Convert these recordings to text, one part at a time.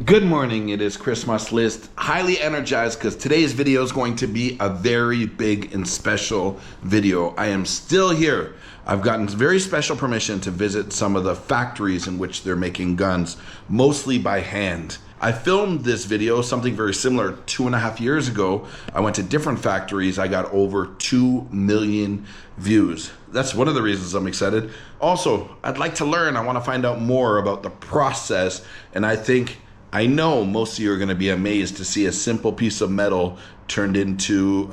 Good morning, it is Christmas List. Highly energized because today's video is going to be a very big and special video. I am still here. I've gotten very special permission to visit some of the factories in which they're making guns, mostly by hand. I filmed this video, something very similar, 2.5 years ago. I went to different factories. I got over 2 million views. That's one of the reasons I'm excited. Also, I'd like to learn. I want to find out more about the process, and I know most of you are going to be amazed to see a simple piece of metal turned into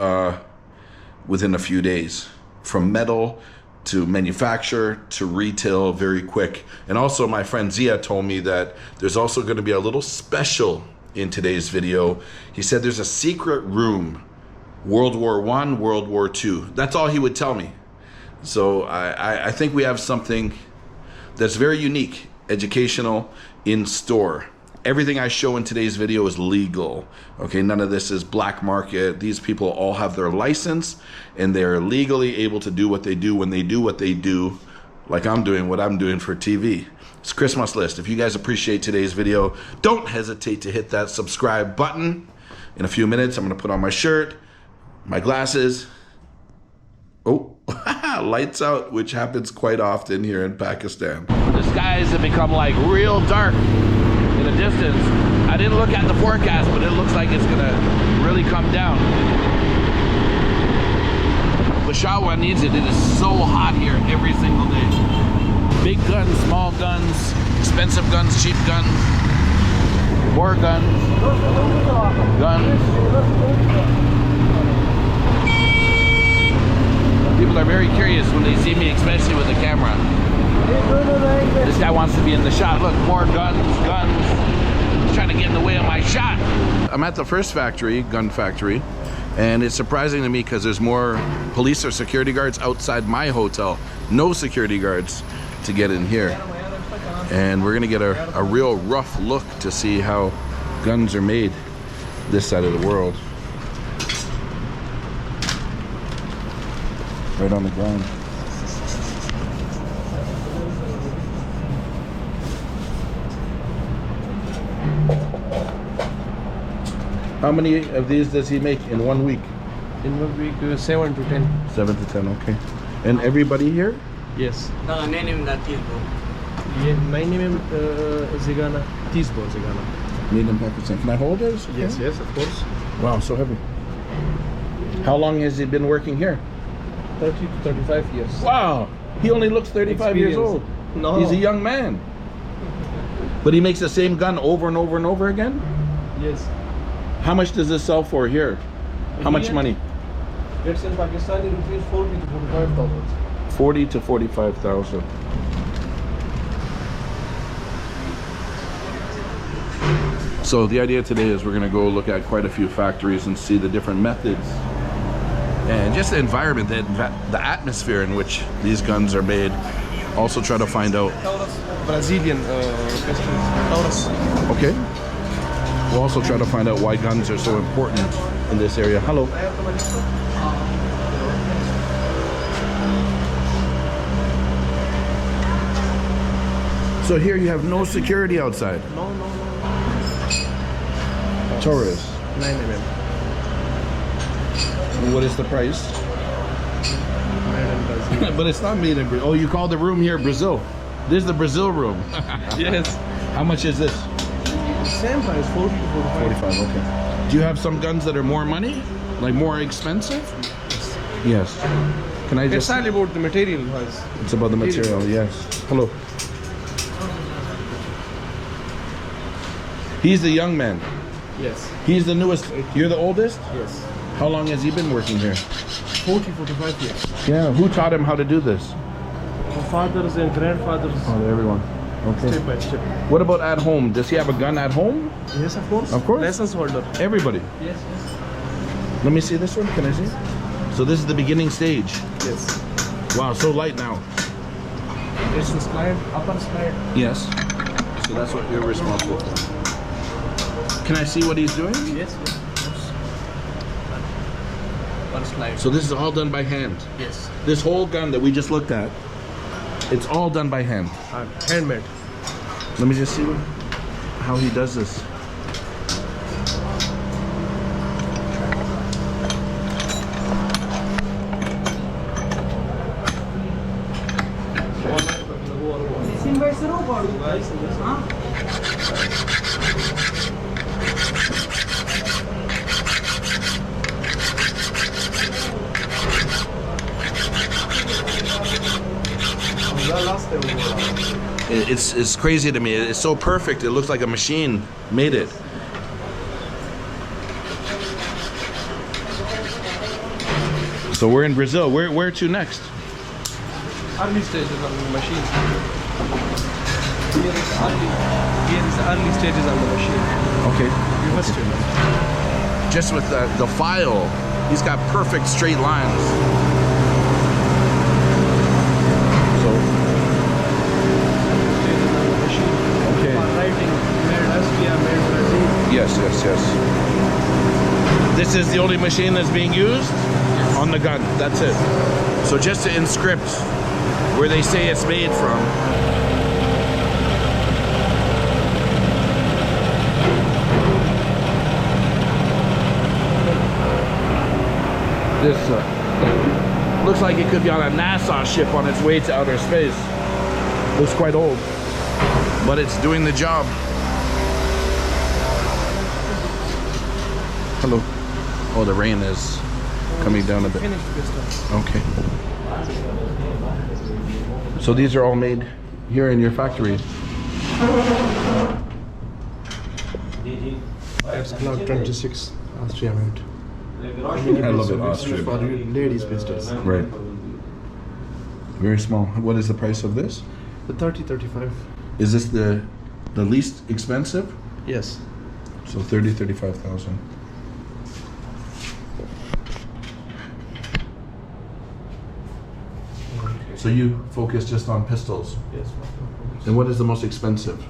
within a few days. From metal to manufacture to retail very quick. And also my friend Zia told me that there's also going to be a little special in today's video. He said there's a secret room, World War I, World War II. That's all he would tell me. So I think we have something that's very unique, educational, in store. Everything I show in today's video is legal. Okay, none of this is black market. These people all have their license and they're legally able to do what they do when they do what they do, like I'm doing what I'm doing for TV. It's Christmas List. If you guys appreciate today's video, don't hesitate to hit that subscribe button. In a few minutes, I'm gonna put on my shirt, my glasses. Oh, lights out, which happens quite often here in Pakistan. The skies have become like real dark in the distance. I didn't look at the forecast, but it looks like it's gonna really come down. Peshawar needs it. It is so hot here every single day. Big guns, small guns, expensive guns, cheap guns, war guns, People are very curious when they see me, especially with the camera. This guy wants to be in the shot. Look, more guns. He's trying to get in the way of my shot. I'm at the first factory, gun factory, and it's surprising to me because there's more police or security guards outside my hotel. No security guards to get in here. And we're gonna get a real rough look to see how guns are made this side of the world. Right on the ground. How many of these does he make in 1 week? In 1 week, 7 to 10. 7 to 10, okay. And everybody here? Yes. My name is Zigana. Tisbo Zigana. Made in Pakistan. Can I hold this? Okay. Yes, of course. Wow, so heavy. How long has he been working here? 30 to 35 years. Wow, he only looks 35 years old. No. He's a young man. But he makes the same gun over and over and over again? Yes. How much does this sell for here? How much money? It's in Pakistani rupees 40 to 45,000. 40 to 45,000. So the idea today is we're gonna go look at quite a few factories and see the different methods and just the environment, the atmosphere in which these guns are made. Also try to find out Brazilian pistols. Okay. We'll also try to find out why guns are so important in this area. Hello. So here you have no security outside? No. Taurus. 9 mm. What is the price? Made in Brazil. But it's not made in Brazil. Oh, you call the room here Brazil. This is the Brazil room. Yes. How much is this? Same price, 40 to 45. 45, okay. Do you have some guns that are more money? Like more expensive? Yes. Can I just... It's all about the material wise. It's about the material, yes. Hello. He's the young man. Yes. He's the newest. You're the oldest? Yes. How long has he been working here? 40, 45 years. Yeah, who taught him how to do this? My fathers and grandfathers. Oh, everyone. Okay. Step by step. What about at home? Does he have a gun at home? Yes, of course. Of course. License holder. Everybody. Yes. Let me see this one. Can I see? So this is the beginning stage. Yes. Wow, so light now. This is slide, upper slide. Yes. So that's what you're responsible for. Can I see what he's doing? Yes. Upper slide. So this is all done by hand. Yes. This whole gun that we just looked at, it's all done by hand. Handmade. Let me just see one. how he does this. It's crazy to me. It's so perfect. It looks like a machine made it. So we're in Brazil. Where to next? Early stages on the machine. Here is the early stages on the machine. Okay. You must do. Just with the file, he's got perfect straight lines. So, Stages on the machine. okay. For writing, made Austria, made Brazil. Yes, yes, yes. This is the only machine that's being used on the gun. That's it. So just to inscript where they say it's made from. This looks like it could be on a NASA ship on its way to outer space. Looks quite old, but it's doing the job. Hello. Oh, the rain is coming down a bit. Finished business. Okay. So these are all made here in your factory. It's Glock 26 Austria made. I love it, Austria. For ladies pistols. Right. Very small. What is the price of this? The 30-35. Is this the least expensive? Yes. So 35,000. So you focus just on pistols. Yes. And what is the most expensive?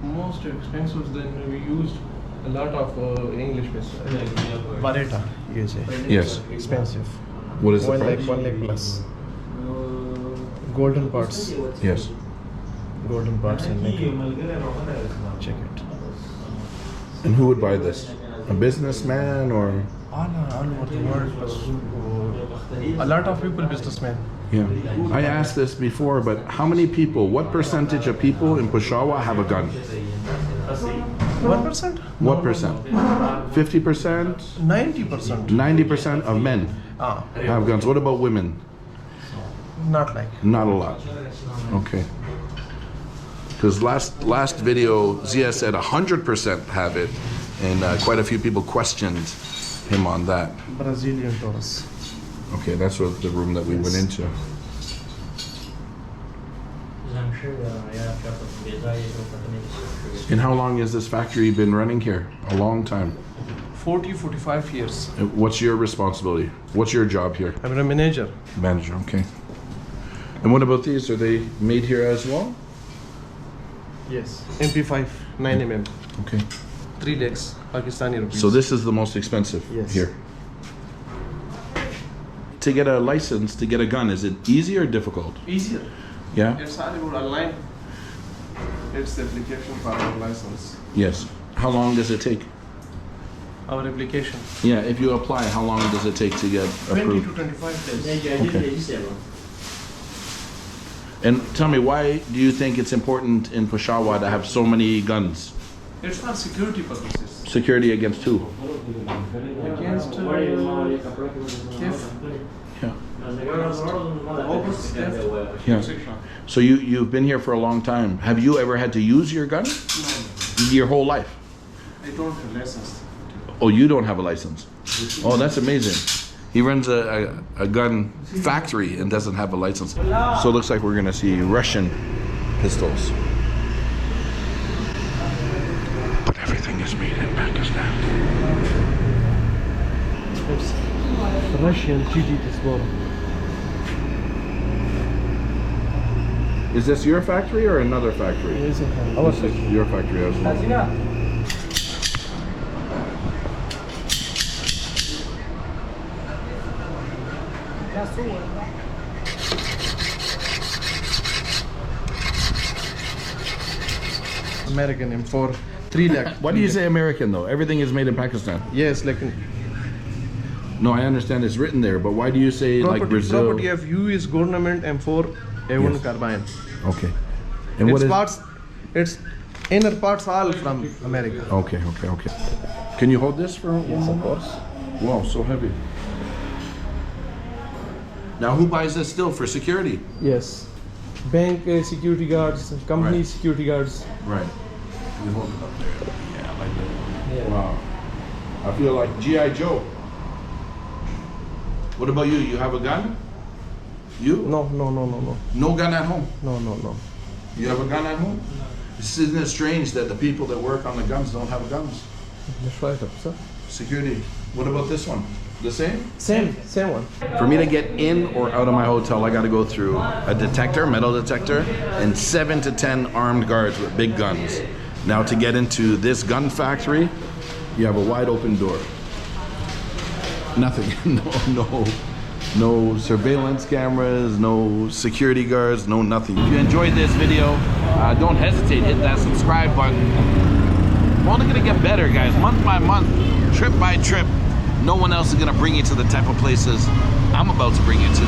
Most expensive, then we used a lot of English pistols. Barretta, USA. Yes. Expensive. What is the 1 price? lakh, 1 lakh plus. Golden parts. Yes. Golden parts and nickel. Check it. And who would buy this? A businessman or? All over the world. A lot of people, businessmen. Yeah. I asked this before, but how many people, what percentage of people in Peshawar have a gun? 1%? What percent? 50%? 90%. 90% of men Ah, have guns. What about women? not like. Not a lot. Okay. Because last video, Zia said 100% have it, and quite a few people questioned him on that. Brazilian Taurus. Okay, that's what the room that we went into. And how long has this factory been running here? A long time. 40-45 years. What's your responsibility? What's your job here? I'm a manager. Manager, okay. And what about these? Are they made here as well? Yes. MP5, 9mm. Okay. 3 legs, Pakistani rupees. So this is the most expensive Yes. here. To get a license, to get a gun, is it easy or difficult? Easier. Yeah? It's all about online. It's the application for our license. Yes. How long does it take? Our application. Yeah, if you apply, how long does it take to get 20 approved? to 25 days. Okay. And tell me, why do you think it's important in Peshawar to have so many guns? It's for security purposes. Security against who? Against theft, Yeah. opposite theft, Yeah. etc. So you've been here for a long time. Have you ever had to use your gun? Your whole life? I don't have license. Oh, you don't have a license? Oh, that's amazing. He runs a gun factory and doesn't have a license. So it looks like we're gonna see Russian pistols. But everything is made in Pakistan. It's Russian GT this one. Is this your factory or another factory? Our This is your factory as well. American M4 3 lakh. Why do you say American though? Everything is made in Pakistan. Yes, like No, I understand it's written there, but why do you say like Brazil? property of US government M4 A1 Yes. carbine. Okay. And what Its is? parts, its inner parts all from America. Okay. Can you hold this for one Yes, of moment? course. Wow, so heavy. Now, who buys this still for security? Yes. Bank security guards, company Right. security guards. Right. You hold it up there. Yeah, like that. Yeah. Wow. I feel like G.I. Joe. What about you? You have a gun? You? No. No gun at home? No. You have a gun at home? Isn't it strange that the people that work on the guns don't have guns? Just right up, sir. Security. What about this one? The same? Same one. For me to get in or out of my hotel, I got to go through a detector, metal detector, and 7 to 10 armed guards with big guns. Now to get into this gun factory, you have a wide open door. Nothing, no surveillance cameras, no security guards, no nothing. If you enjoyed this video, don't hesitate, hit that subscribe button. We're only gonna get better, guys, month by month, trip by trip. No one else is gonna bring you to the type of places I'm about to bring you to.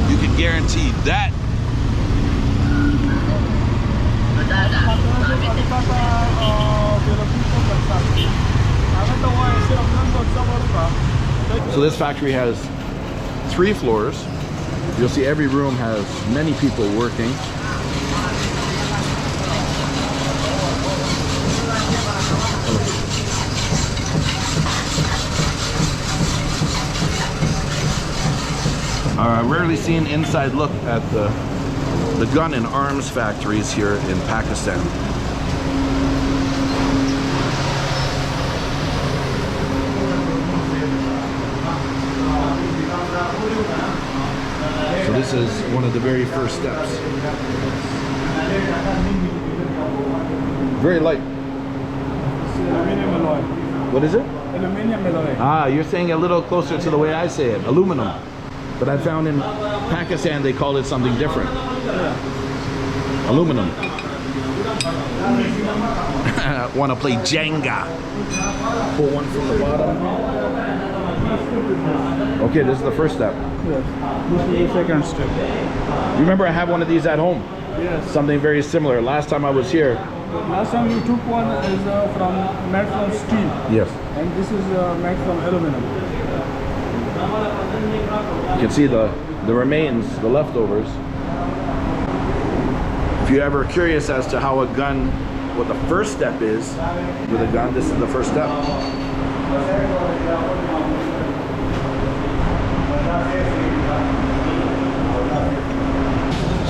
You can guarantee that. So this factory has 3 floors. You'll see every room has many people working. I rarely see an inside look at the gun and arms factories here in Pakistan. So this is one of the very first steps. Very light. Aluminum alloy. What is it? Aluminum alloy. Ah, you're saying a little closer to the way I say it, aluminum. But I found in Pakistan they call it something different. Aluminum. Want to play Jenga? Pull one from the bottom. Okay, this is the first step. Yes. This is the second step. You remember I have one of these at home? Yes. Something very similar. Last time I was here. Last time you took one is made from steel. Yes. And this is made from aluminum. You can see the remains, the leftovers. If you're ever curious as to how a gun, what the first step is with a gun, this is the first step.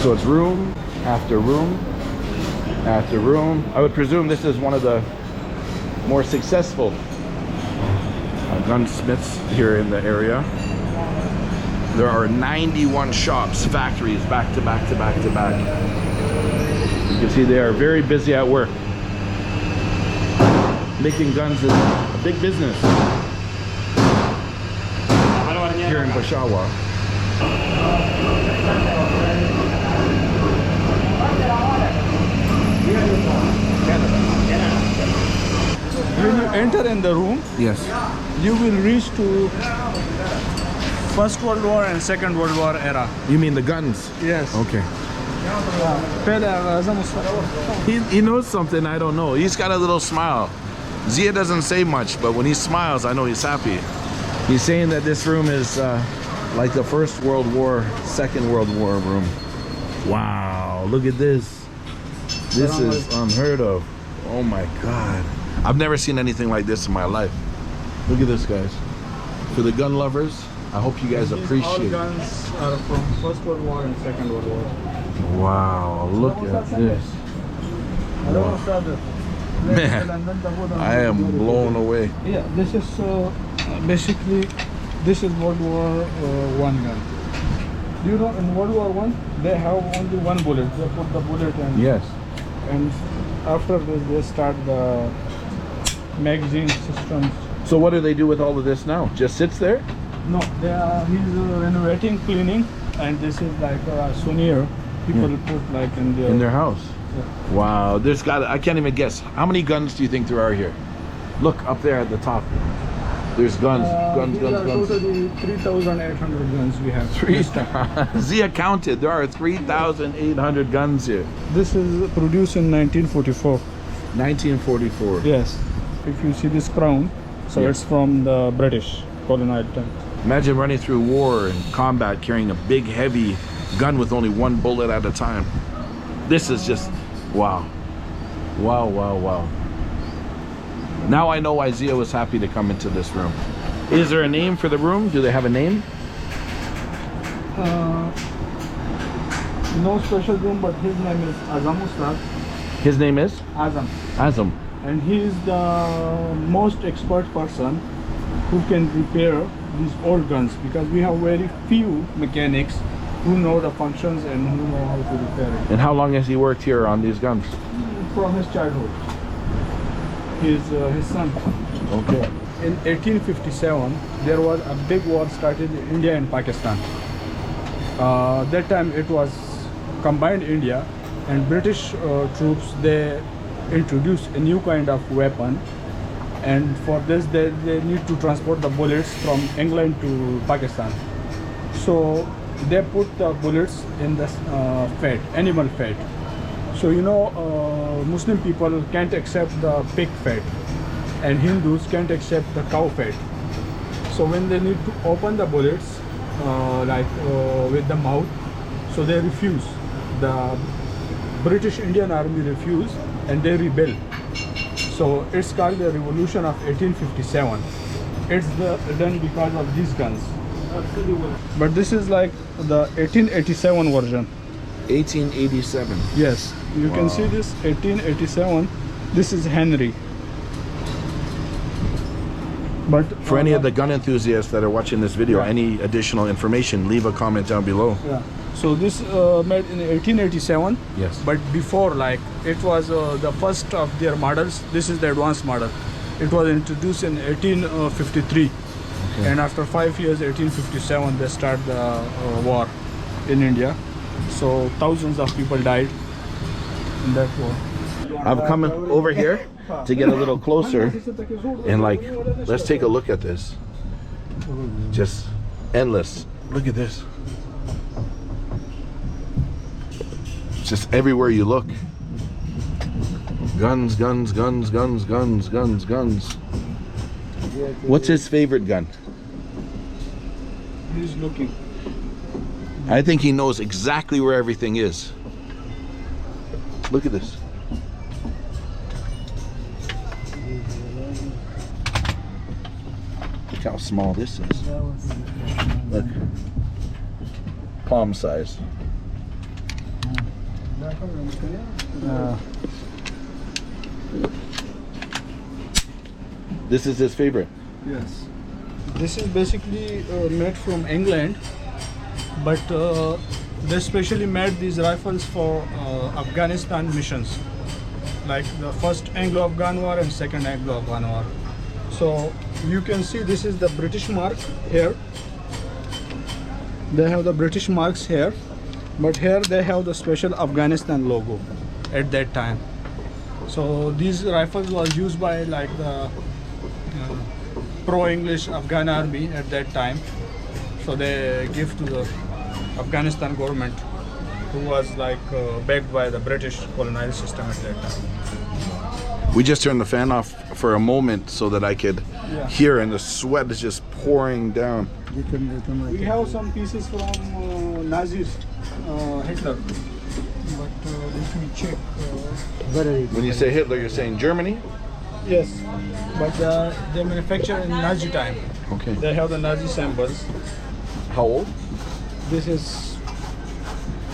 So it's room after room after room. I would presume this is one of the more successful gunsmiths here in the area. There are 91 shops, factories, back to back to back to back. You can see they are very busy at work. Making guns is a big business here in Peshawar. When you enter in the room, Yes. you will reach to First World War and Second World War era. You mean the guns? Yes. Okay. He knows something I don't know. He's got a little smile. Zia doesn't say much, but when he smiles, I know he's happy. He's saying that this room is like the First World War, Second World War room. Wow, look at this. This is unheard of. Oh my God. I've never seen anything like this in my life. Look at this, guys. For the gun lovers, I hope you guys appreciate it. All guns are from First World War and Second World War. Wow, look at this. Wow. Man, I am blown away. Yeah, this is basically, this is World War One gun. Do you know in World War One they have only one bullet. They put the bullet in. Yes. And after this they start the magazine systems. So what do they do with all of this now? Just sits there? No, he's renovating, cleaning, and this is like a souvenir. People put like in In their house? Wow, there's I can't even guess. How many guns do you think there are here? Look up there at the top. There's guns. Totally 3,800 guns we have. Zia counted. There are 3,800 guns here. This is produced in 1944. 1944. Yes. If you see this crown, so Yeah. it's from the British colonial time. Imagine running through war and combat carrying a big, heavy gun with only one bullet at a time. This is just, wow. Wow, wow, wow. Now I know why Zia was happy to come into this room. Is there a name for the room? Do they have a name? No special room, but his name is Azam Ustad. His name is? Azam. Azam. And he is the most expert person who can repair these old guns, because we have very few mechanics who know the functions and who know how to repair it. And how long has he worked here on these guns? From his childhood. His son. Okay. In 1857, there was a big war started in India and Pakistan. That time it was combined India, and British troops, they introduced a new kind of weapon, and for this they need to transport the bullets from England to Pakistan. So they put the bullets in the fat, animal fat. So you know, Muslim people can't accept the pig fat, and Hindus can't accept the cow fat. So when they need to open the bullets, with the mouth, so they refuse. The British Indian Army refuse, and they rebel. So it's called the Revolution of 1857. It's done because of these guns. But this is like the 1887 version. 1887. Yes, you can see this 1887. This is Henry. But For any of the gun enthusiasts that are watching this video, any additional information, leave a comment down below. yeah. So this made in 1887. Yes. But before, like, it was the first of their models. This is the advanced model. It was introduced in 1853, and after 5 years, 1857, they start the war in India. So thousands of people died in that war. I've come over here to get a little closer and like, let's take a look at this. Just endless. Look at this. Just everywhere you look. Guns, guns, guns, guns, guns, guns, guns. What's his favorite gun? He's looking. I think he knows exactly where everything is. Look at this. Look how small this is. Look. Palm size. This is his favorite. Yes. This is basically made from England, but they specially made these rifles for Afghanistan missions, like the first Anglo-Afghan war and second Anglo-Afghan war. So you can see this is the British mark here. They have the British marks here, but here they have the special Afghanistan logo at that time. So these rifles was used by like the pro-English Afghan army at that time. So they give to the Afghanistan government, who was like backed by the British colonial system at that time. We just turned the fan off for a moment so that I could hear, and the sweat is just pouring down. We have some pieces from Nazis, Hitler, but if we check. When you say Hitler, you're saying Germany? Yes, but they manufacture in Nazi time. Okay. They have the Nazi symbols. How old? This is,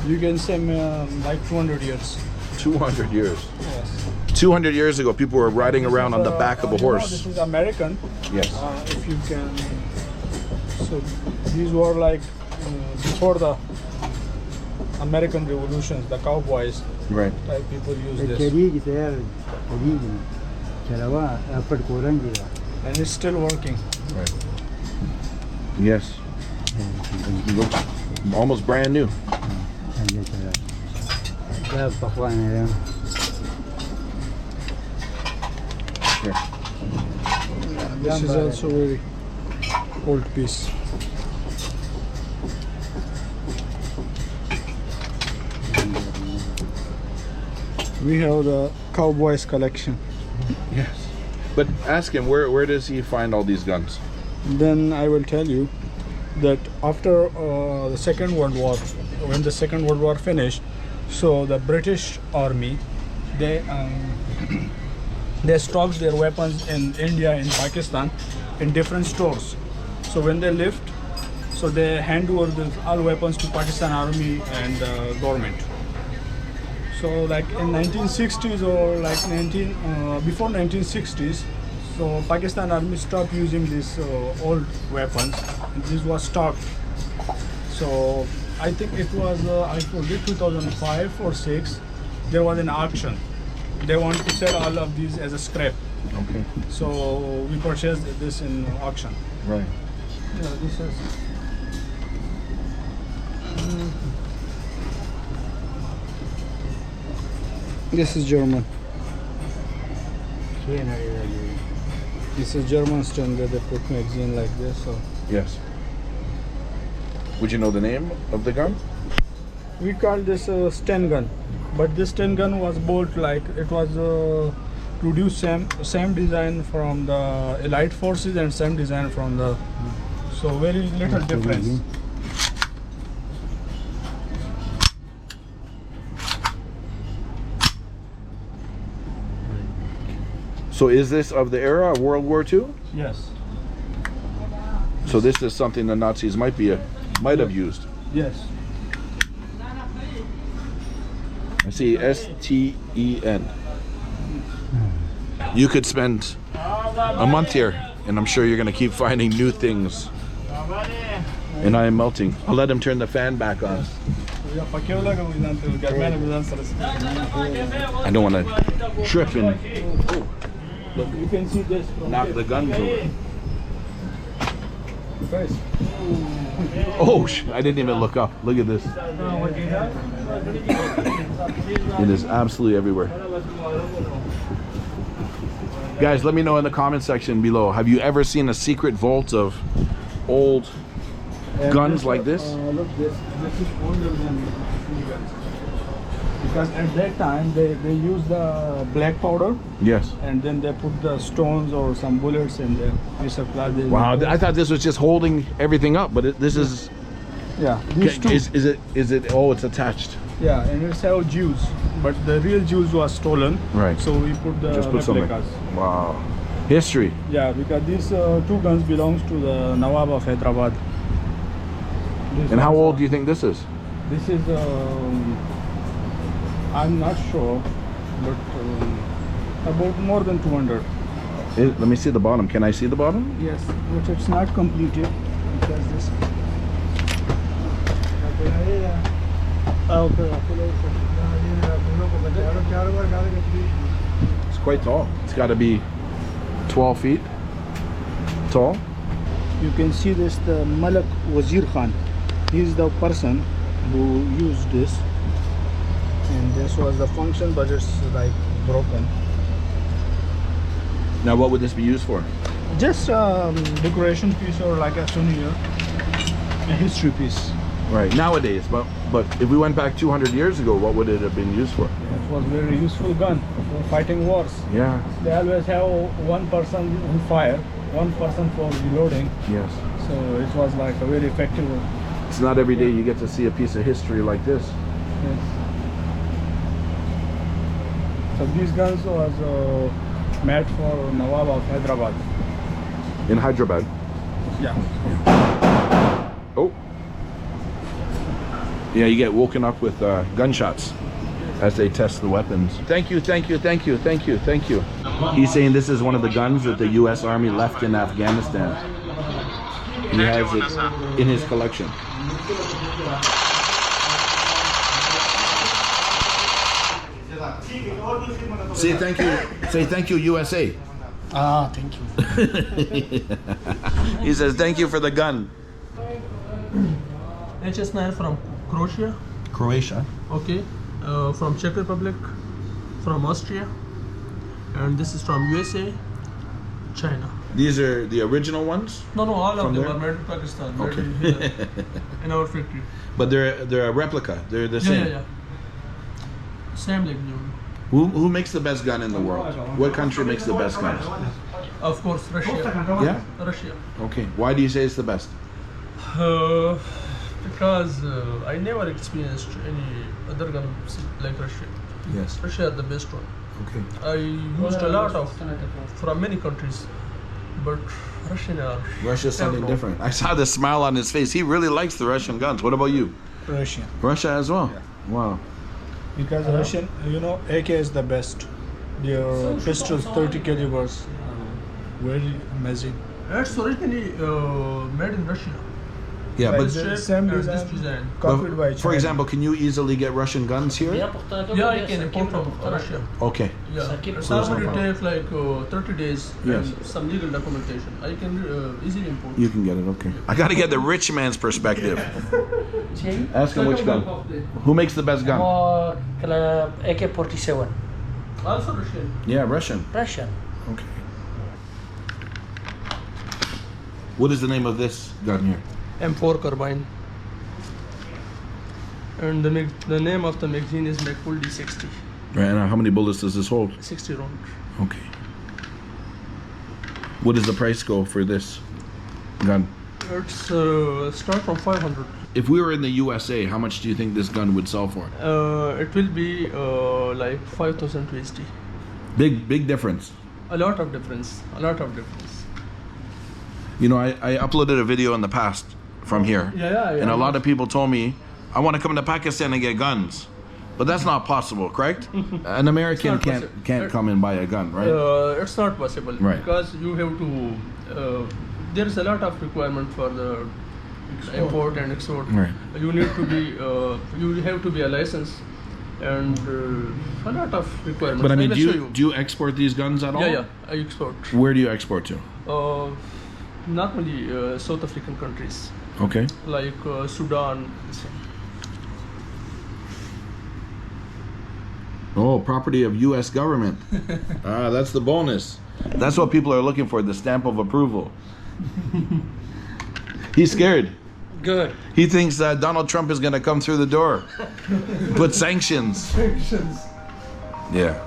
you can say, like 200 years. 200 years. Yes. 200 years ago, people were riding around on the back of a you know, horse. this is American. Yes. If you can. So these were like before the American revolutions, the cowboys. Right. Type people use this. And it's still working. Right. Yes. It looks almost brand new. Here. This is also very old piece. We have the Cowboys collection. Yes. But ask him, where does he find all these guns? Then I will tell you that after the Second World War, when the Second World War finished, so the British Army, they they stocked their weapons in India and Pakistan in different stores. So when they left, so they hand over all weapons to Pakistan Army and government. So like in 1960s or like before 1960s, so Pakistan Army stopped using these old weapons. And this was stopped. So I think it was I forget 2005 or 6. There was an auction. They want to sell all of these as a scrap. Okay. So we purchased this in auction. Right. Yeah, this is. This is German. This is German standard. They put magazine like this. So Yes. Would you know the name of the gun? we call this Sten gun, but this Sten gun was built like it was produced same design from the Allied forces and same design from the. So very little difference. So is this of the era of World War II? Yes. So this is something the Nazis might have used. Yes. I see STEN. You could spend a month here, and I'm sure you're going to keep finding new things. And I am melting. I'll let him turn the fan back on. I don't want to trip and Look, you can see this from knock here. the guns over. Guys. Oh, I didn't even look up. Look at this. It is absolutely everywhere. Guys, let me know in the comment section below. Have you ever seen a secret vault of old guns like this? Look, this is older than guns. Because at that time they used the black powder. Yes. And then they put the stones or some bullets in the piece of glass. Wow, I thought this was just holding everything up, but this is. Yeah. These two. Is it? Oh, it's attached. Yeah, and it's how Jews, but the real Jews was stolen. Right. So we put the Just put something. replicas. Wow. History. Yeah, because these two guns belongs to the Nawab of Hyderabad. And how old do you think this is? This is. I'm not sure, but about more than 200. Let me see the bottom. Can I see the bottom? Yes, but it's not completed because this. It's quite tall. It's got to be 12 feet tall. You can see this, the Malik Wazir Khan. He is the person who used this, and this was the function, but it's like broken. Now, what would this be used for? Just decoration piece or like a souvenir, a history piece. Right. Nowadays, but if we went back 200 years ago, what would it have been used for? It was very useful gun for fighting wars. Yeah. They always have one person who fire, one person for reloading. Yes. So it was like a very effective. It's not every day you get to see a piece of history like this. Yes. So these guns was made for Nawab of Hyderabad. In Hyderabad. Yeah. Oh. Yeah, you get woken up with gunshots as they test the weapons. Thank you, thank you, thank you, thank you, thank you. He's saying this is one of the guns that the U.S. Army left in Afghanistan. He has it in his collection. Say thank you. Say thank you, USA. Ah, thank you. He says thank you for the gun. HS9 from Croatia. Croatia. Okay. From Czech Republic, from Austria, and this is from USA, China. These are the original ones? No, all From of them there? are made in Pakistan. Made Okay. here in our factory. But they're a replica. They're the same. Yeah. Same like new. Who makes the best gun in the world? What country makes the best guns? Of course, Russia. Yeah? Russia. Okay. Why do you say it's the best? Because I never experienced any other gun like Russia. Yes. Russia are the best one. Okay. I used a lot of from many countries, but Russian are Russia's something everywhere. different. I saw the smile on his face. He really likes the Russian guns. What about you? Russian. Russia as well? Wow. Because Russian, you know, AK is the best. Their pistols, 30 calibers, very amazing. It's originally made in Russia. Yeah, Like but the same and design, this design. copied by for China. example, can you easily get Russian guns here? Yeah, I can import from Russia. Okay. Yeah, it's So there's no normally problem. take like 30 days Yes. and some legal documentation. I can easily import. You can get it, okay. I gotta get the rich man's perspective. Ask him which gun. Who makes the best gun? Or AK-47, Also Russian. Yeah, Russian. Russian. Okay. What is the name of this gun here? M4 carbine. And the name of the magazine is Macfull D60. Right, and how many bullets does this hold? 60 round. Okay. What does the price go for this gun? It's start from 500. If we were in the USA, how much do you think this gun would sell for? It will be like 5,000 USD. Big difference. A lot of difference. A lot of difference. You know, I uploaded a video in the past from here. Yeah. And a lot of people told me, I want to come to Pakistan and get guns. But that's not possible, correct? An American It's not can't come and buy a gun, right? It's not possible. Right. Because you have to. There is a lot of requirement for the import and export. Right. You need to be. You have to be a license, and a lot of requirements. But I mean, will do show you, do you export these guns at all? Yeah. I export. Where do you export to? Normally South African countries Okay. like Sudan. Oh, property of U.S. government. That's the bonus. That's what people are looking for, the stamp of approval. He's scared. Good. He thinks that Donald Trump is going to come through the door. Put sanctions. Yeah.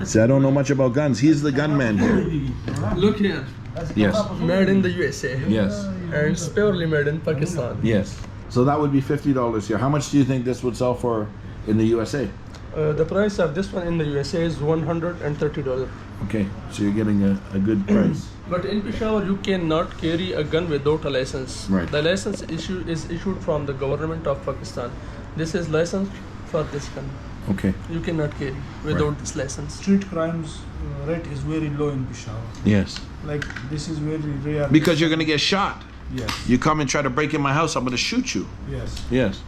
See, I don't know much about guns. He's the gunman here. Look here. Yes. Made in the USA. Yes. And it's purely made in Pakistan. Yes. So that would be $50 here. How much do you think this would sell for in the USA? The price of this one in the USA is $130. Okay, so you're getting a good price. But in Peshawar, you cannot carry a gun without a license. Right. The license is issued from the government of Pakistan. This is licensed for this gun. Okay. You cannot carry without Right. this license. Street crimes rate is very low in Peshawar. Yes. Like this is very rare. Because you're going to get shot. Yes. You come and try to break in my house, I'm going to shoot you. Yes. Yes.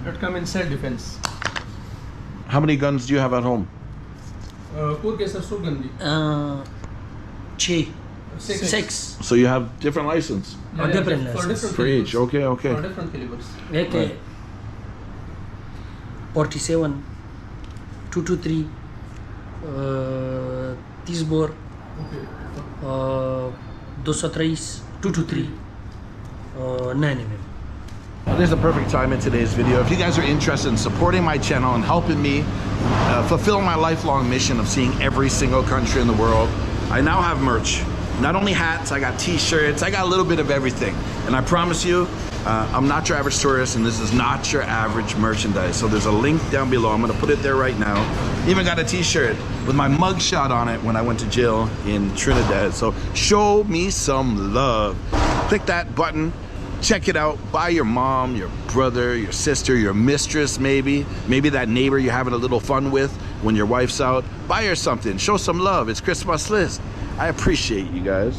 It come in self-defense. How many guns do you have at home? Four cases of gun. Six. So you have different license Or different for license. different for each. calibers. Okay, okay. For different calibers. AK 47, 223, 30 bore, Okay. 223, 223, 9 mm. Well, this is the perfect time in today's video. If you guys are interested in supporting my channel and helping me fulfill my lifelong mission of seeing every single country in the world, I now have merch. Not only hats, I got t-shirts, I got a little bit of everything. And I promise you, I'm not your average tourist and this is not your average merchandise. So there's a link down below. I'm gonna put it there right now. Even got a t-shirt with my mugshot on it when I went to jail in Trinidad. So show me some love. Click that button. Check it out. Buy your mom, your brother, your sister, your mistress maybe that neighbor you're having a little fun with when your wife's out. Buy her something. Show some love. It's Christmas List. I appreciate you guys.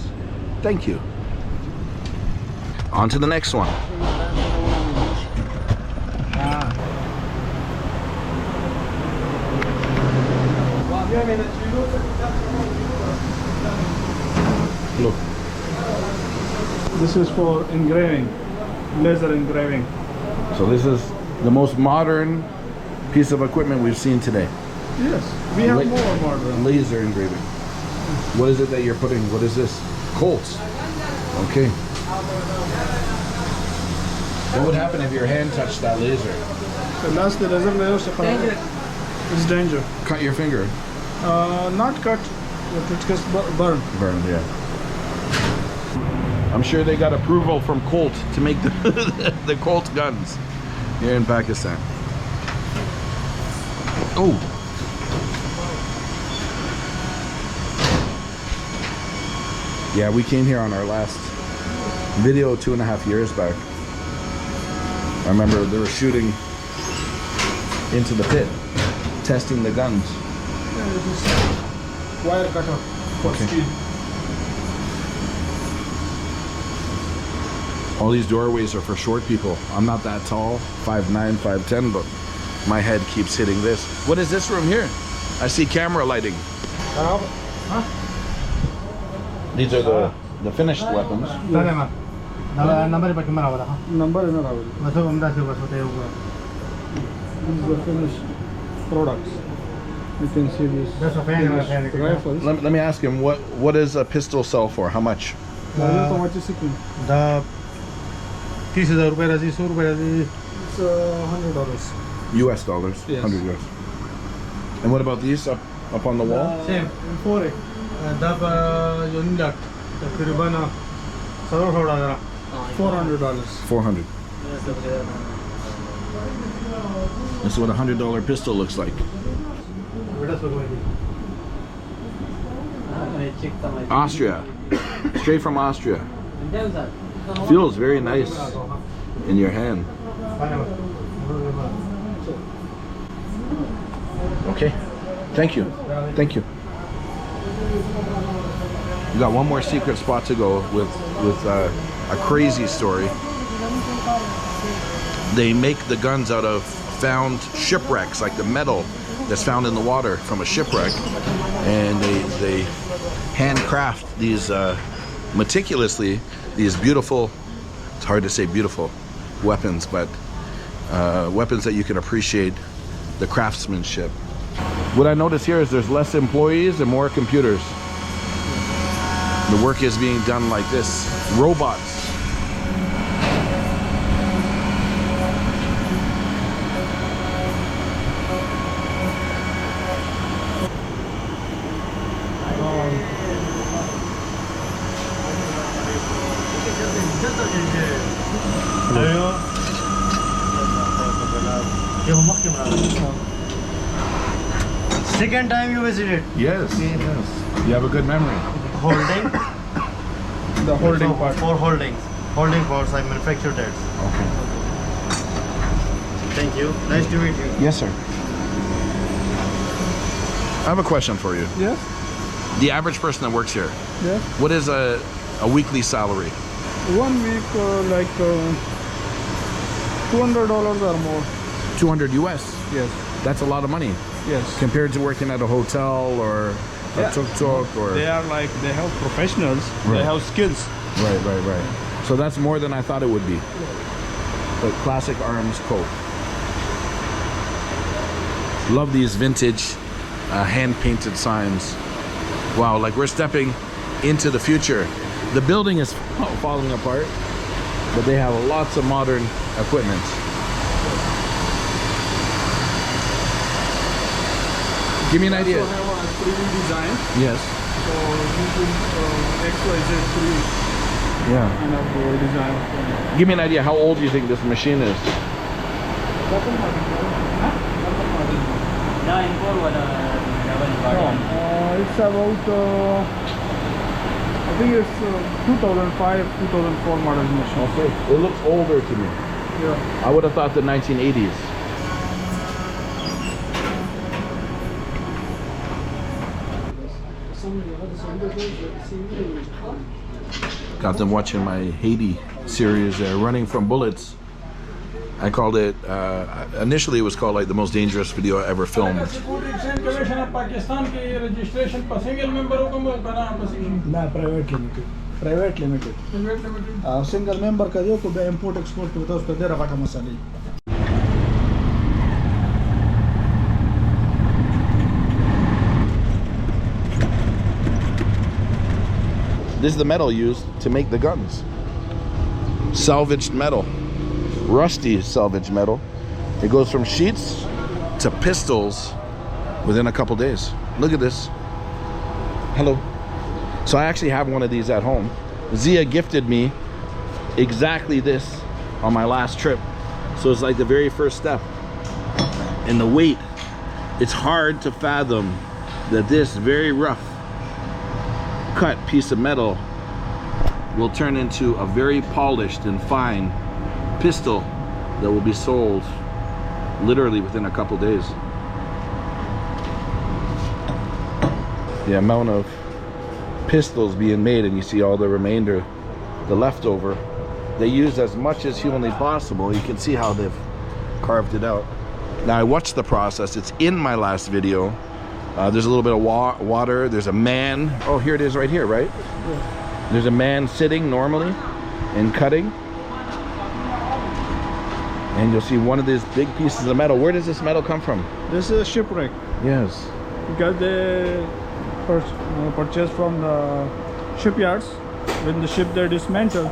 Thank you. On to the next one. Look. This is for engraving, laser engraving. So this is the most modern piece of equipment we've seen today. Yes, we have La- more modern. Laser engraving. What is it that you're putting? What is this? Colts. Okay. What would happen if your hand touched that laser? It's danger. Cut your finger. Not cut, but it gets burned. Burned, yeah. I'm sure they got approval from Colt to make the the Colt guns here in Pakistan. Oh. Yeah, we came here on our last video 2.5 years back. I remember they were shooting into the pit, testing the guns. Yeah, this is wire cutter for steel. All these doorways are for short people. I'm not that tall, 5'9", 5'10", but my head keeps hitting this. What is this room here? I see camera lighting. These are the finished weapons. Number in our These are the finished products. You can see these finished rifles. Let me ask him, what does a pistol sell for? How much? How much is it? The 30,000 rupees, 100 rupees. It's $100. US dollars, Yes. 100 US. And what about these up on the wall? Same. $4. $400. 400. This is what a $100 pistol looks like. Austria, straight from Austria. Feels very nice in your hand. Okay, thank you, thank you. We got one more secret spot to go with a crazy story. They make the guns out of found shipwrecks, like the metal that's found in the water from a shipwreck, and they handcraft these meticulously, these beautiful, it's hard to say beautiful weapons, but weapons that you can appreciate the craftsmanship. What I notice here is there's less employees and more computers. The work is being done like this. Robots. Second time you visited. Yes, yes. You have a good memory. Holding. The holding part. For holdings. Holding parts, I manufactured that. Okay. Thank you. Nice to meet you. Yes, sir. I have a question for you. Yes? The average person that works here, Yes. what is a weekly salary? 1 week like $200 or more. 200 US. Yes. That's a lot of money Yes. compared to working at a hotel or a Yeah. tuk-tuk or... They are like, they have professionals, Right. they have skills. Right. So that's more than I thought it would be. The classic arms coat. Love these vintage hand-painted signs. Wow, like we're stepping into the future. The building is falling apart, but they have lots of modern equipment. Give me an idea. Also have a 3D design. Yes. So you can XYZ 3 Yeah. kind of design. Give me an idea how old you think this machine is. It's about, I think it's 2005, 2004 model machine. Okay. It looks older to me. Yeah. I would have thought the 1980s. Got them watching my Haiti series, Running from Bullets. I called it, initially it was called like the most dangerous video I ever filmed. No, private limited. Private limited. Single member का जो को import export होता है उस पर दे रहा का मसाले. This is the metal used to make the guns. Salvaged metal, rusty salvaged metal. It goes from sheets to pistols within a couple days. Look at this. Hello. So I actually have one of these at home. Zia gifted me exactly this on my last trip. So it's like the very first step. And the weight, it's hard to fathom that this very rough cut piece of metal will turn into a very polished and fine pistol that will be sold literally within a couple days. The amount of pistols being made, and you see all the remainder, the leftover, they use as much as humanly possible. You can see how they've carved it out. Now I watched the process. It's in my last video. There's a little bit of water. There's a man. Oh, here it is right here, right? Yeah. There's a man sitting normally and cutting. And you'll see one of these big pieces of metal. Where does this metal come from? This is a shipwreck. Yes. Because they purchased from the shipyards. When the ship they dismantle,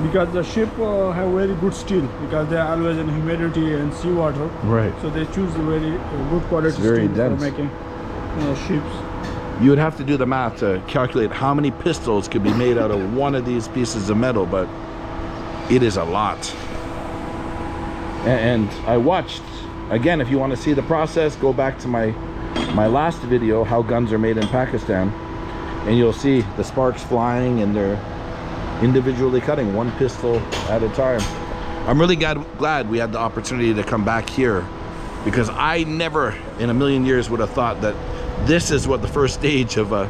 because the ship have very good steel, because they are always in humidity and seawater. Right. So they choose very good quality very steel dense. for making ships. You would have to do the math to calculate how many pistols could be made out of one of these pieces of metal, but it is a lot. And I watched, again, if you want to see the process, go back to my last video, how guns are made in Pakistan, and you'll see the sparks flying, and they're individually cutting one pistol at a time. I'm really glad we had the opportunity to come back here, because I never in a million years would have thought that this is what the first stage of a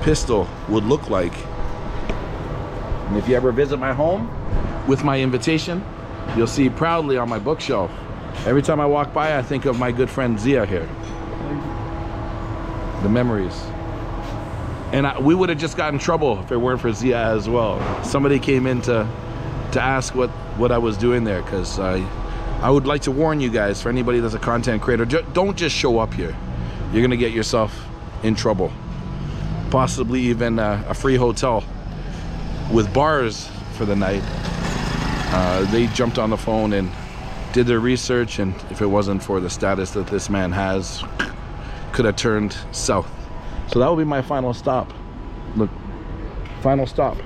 pistol would look like. And if you ever visit my home with my invitation, you'll see proudly on my bookshelf, every time I walk by, I think of my good friend Zia here. The memories. And we would have just got in trouble if it weren't for Zia as well. Somebody came in to ask what I was doing there, because I would like to warn you guys, for anybody that's a content creator, don't just show up here. You're gonna get yourself in trouble. Possibly even a free hotel with bars for the night. They jumped on the phone and did their research, and if it wasn't for the status that this man has, could have turned south. So that will be my final stop. Look, final stop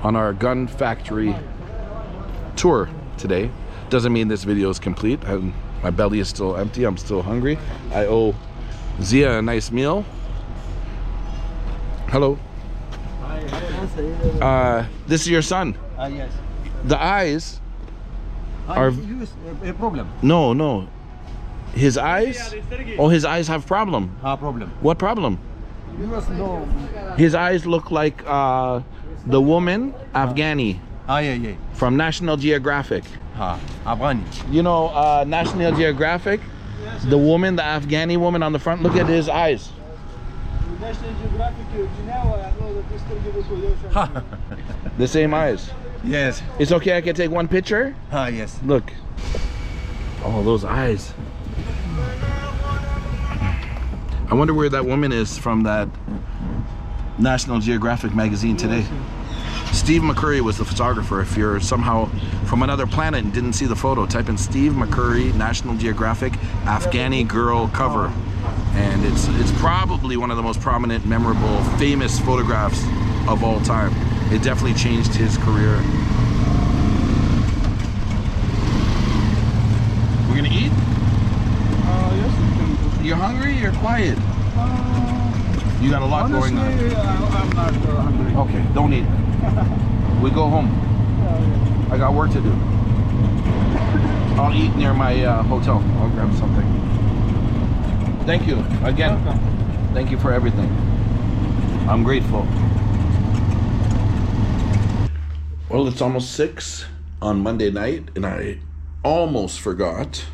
on our gun factory tour today. Doesn't mean this video is complete. My belly is still empty. I'm still hungry. I owe Zia a nice meal. Hello. This is your son. Yes. The eyes are a problem. no. His eyes? Oh, his eyes have problem. Problem. What problem? You must know. His eyes look like the woman Afghani Yeah. from National Geographic. Afghani. You know National Geographic? The woman, the Afghani woman on the front, look at his eyes. The same eyes. Yes. It's okay, I can take one picture? Yes. Look. Oh, those eyes. I wonder where that woman is from that National Geographic magazine today. Steve McCurry was the photographer. If you're somehow from another planet and didn't see the photo, type in Steve McCurry, National Geographic, Afghani girl cover. And it's probably one of the most prominent, memorable, famous photographs of all time. It definitely changed his career. We're gonna eat? Yes. You're hungry? You're quiet. You got a lot going on. I'm not hungry. Okay, don't eat. We go home. I got work to do. I'll eat near my hotel. I'll grab something. Thank you again. Thank you for everything. I'm grateful. Well, it's almost 6 on Monday night, and I almost forgot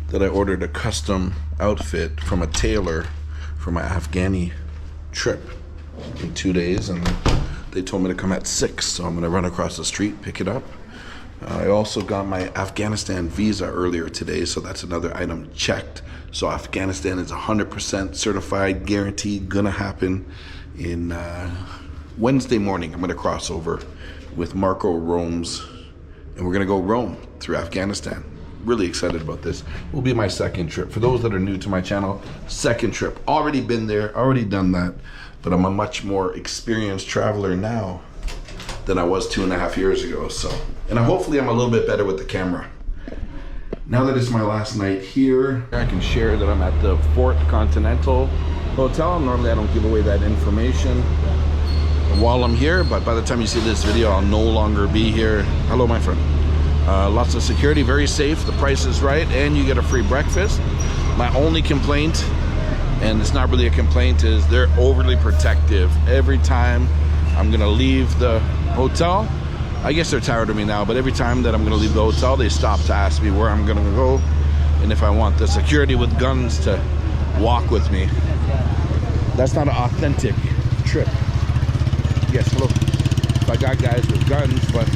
that I ordered a custom outfit from a tailor for my Afghani trip in 2 days, and they told me to come at 6, so I'm gonna run across the street, pick it up. I also got my Afghanistan visa earlier today, so that's another item checked. So Afghanistan is 100% certified, guaranteed, gonna happen in Wednesday morning, I'm going to cross over with Marco Rome's, and we're going to go roam through Afghanistan. Really excited about this. Will be my second trip. For those that are new to my channel, second trip. Already been there, already done that, but I'm a much more experienced traveler now than I was 2.5 years ago. So, and hopefully I'm a little bit better with the camera. Now that it's my last night here, I can share that I'm at the Fort Continental Hotel. Normally I don't give away that information while I'm here, but by the time you see this video, I'll no longer be here. Hello, my friend. Lots of security, very safe, the price is right, and you get a free breakfast. My only complaint, and it's not really a complaint, is they're overly protective. Every time I'm gonna leave the hotel, I guess they're tired of me now, but every time that I'm gonna leave the hotel, they stop to ask me where I'm gonna go and if I want the security with guns to walk with me. That's not an authentic trip. Yes, hello. I got guys with guns, but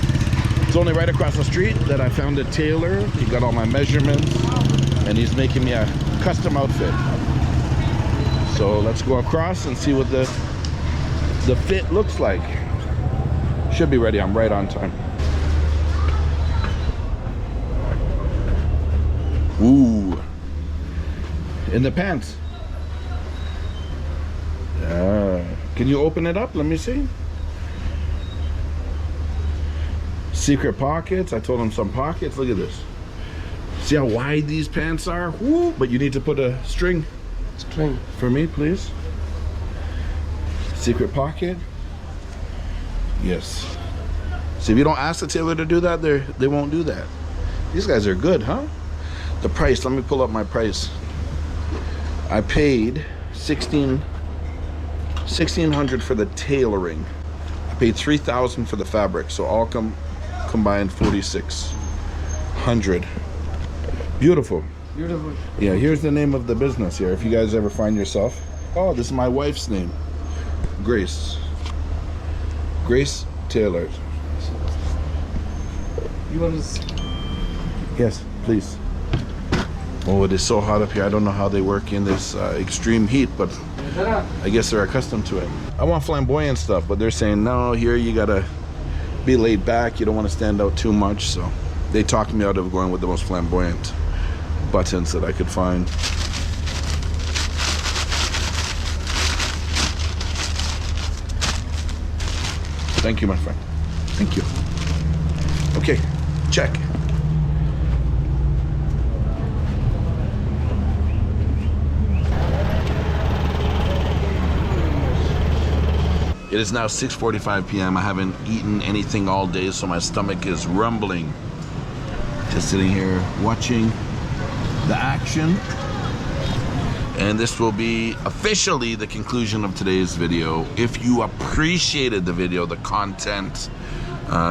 it's only right across the street that I found a tailor. He got all my measurements and he's making me a custom outfit. So let's go across and see what the fit looks like. Should be ready, I'm right on time. Ooh, in the pants. Can you open it up? Let me see. Secret pockets. I told him some pockets. Look at this. See how wide these pants are? Woo! But you need to put a string for me, please. Secret pocket. Yes. See, if you don't ask the tailor to do that, they won't do that. These guys are good, huh? The price, let me pull up my price. I paid $1,600 for the tailoring. I paid $3,000 for the fabric, so all combined $4,600. Beautiful. Beautiful. Yeah, here's the name of the business here. If you guys ever find yourself, oh, this is my wife's name, Grace. Grace Taylor. Yes, please. Oh, it is so hot up here. I don't know how they work in this extreme heat, but I guess they're accustomed to it. I want flamboyant stuff, but they're saying, no, here you gotta be laid back. You don't want to stand out too much. So they talked me out of going with the most flamboyant buttons that I could find. Thank you, my friend. Thank you. Okay, check. It is now 6:45 p.m. I haven't eaten anything all day, so my stomach is rumbling. Just sitting here watching the action. And this will be officially the conclusion of today's video. If you appreciated the video, the content,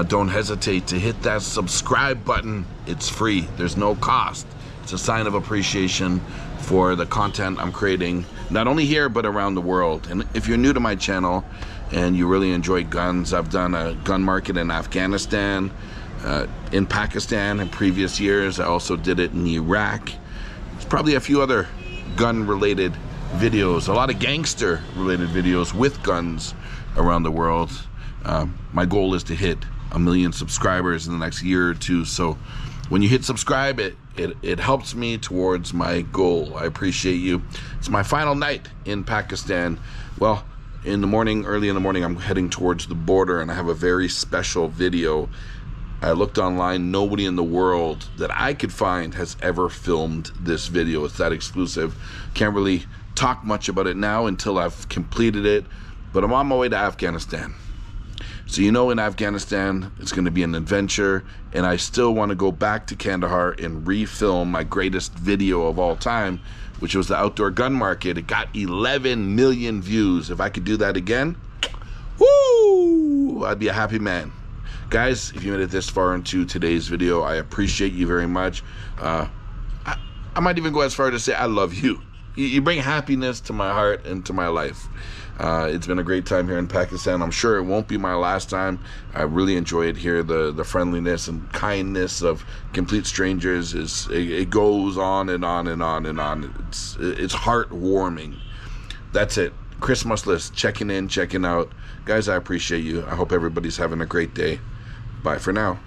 don't hesitate to hit that subscribe button. It's free, there's no cost. It's a sign of appreciation for the content I'm creating, not only here, but around the world. And if you're new to my channel and you really enjoy guns, I've done a gun market in Afghanistan, in Pakistan in previous years. I also did it in Iraq. There's probably a few other gun-related videos, a lot of gangster-related videos with guns around the world. My goal is to hit 1 million subscribers in the next year or two. So when you hit subscribe, it helps me towards my goal. I appreciate you. It's my final night in Pakistan. Well, in the morning, early in the morning, I'm heading towards the border, and I have a very special video. I looked online, nobody in the world that I could find has ever filmed this video. It's that exclusive. Can't really talk much about it now until I've completed it, but I'm on my way to Afghanistan. So you know, in Afghanistan, it's gonna be an adventure, and I still wanna go back to Kandahar and refilm my greatest video of all time, which was the outdoor gun market. It got 11 million views. If I could do that again, woo, I'd be a happy man. Guys, if you made it this far into today's video, I appreciate you very much. I might even go as far to say I love you. You bring happiness to my heart and to my life. It's been a great time here in Pakistan. I'm sure it won't be my last time. I really enjoy it here. The friendliness and kindness of complete strangers it goes on and on and on and on. It's heartwarming. That's it. Christmas list, checking in, checking out. Guys, I appreciate you. I hope everybody's having a great day. Bye for now.